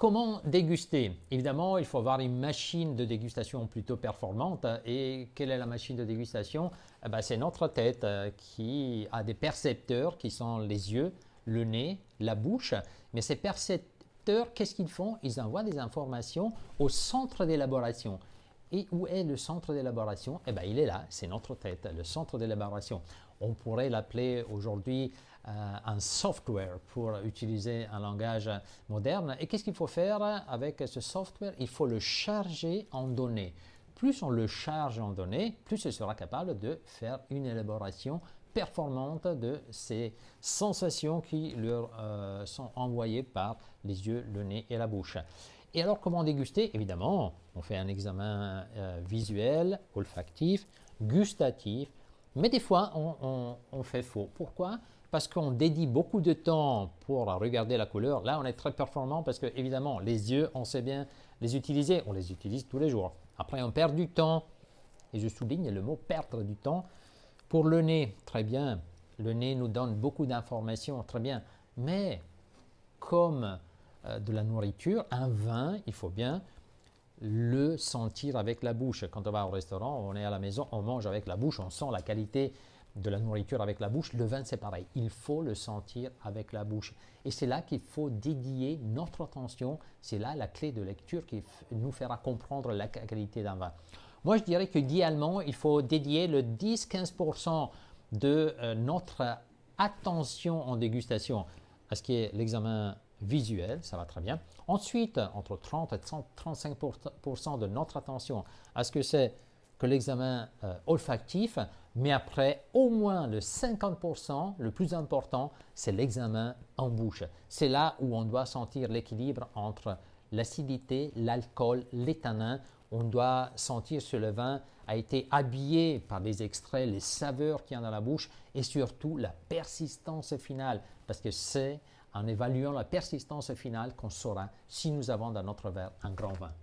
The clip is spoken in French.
comment déguster? Évidemment, il faut avoir une machine de dégustation plutôt performante. Et quelle est la machine de dégustation? Eh ben, c'est notre tête qui a des percepteurs qui sont les yeux, le nez, la bouche. Mais ces percepteurs, qu'est-ce qu'ils font? Ils envoient des informations au centre d'élaboration. Et où est le centre d'élaboration? Eh bien, il est là, c'est notre tête, le centre d'élaboration. On pourrait l'appeler aujourd'hui un software pour utiliser un langage moderne. Et qu'est-ce qu'il faut faire avec ce software? Il faut le charger en données. Plus on le charge en données, plus il sera capable de faire une élaboration performante de ces sensations qui leur sont envoyées par les yeux, le nez et la bouche. Et alors, comment déguster? Évidemment, on fait un examen visuel, olfactif, gustatif, mais des fois, on fait faux. Pourquoi? Parce qu'on dédie beaucoup de temps pour regarder la couleur. Là, on est très performant parce que, évidemment, les yeux, on sait bien les utiliser. On les utilise tous les jours. Après, on perd du temps. Et je souligne le mot perdre du temps. Pour le nez, très bien. Le nez nous donne beaucoup d'informations, très bien. Mais comme de la nourriture, un vin, il faut bien le sentir avec la bouche. Quand on va au restaurant, on est à la maison, on mange avec la bouche, on sent la qualité de la nourriture avec la bouche. Le vin, c'est pareil. Il faut le sentir avec la bouche. Et c'est là qu'il faut dédier notre attention. C'est là la clé de lecture qui nous fera comprendre la qualité d'un vin. Moi, je dirais qu'idéalement, il faut dédier le 10-15% de notre attention en dégustation à ce qui est l'examen visuel, ça va très bien. Ensuite, entre 30 et 35% de notre attention à ce que c'est que l'examen olfactif, mais après au moins le 50%, le plus important, c'est l'examen en bouche. C'est là où on doit sentir l'équilibre entre l'acidité, l'alcool, les tanins. On doit sentir si le vin a été habillé par les extraits, les saveurs qu'il y a dans la bouche et surtout la persistance finale, parce que c'est en évaluant la persistance finale qu'on saura si nous avons dans notre verre un grand vin.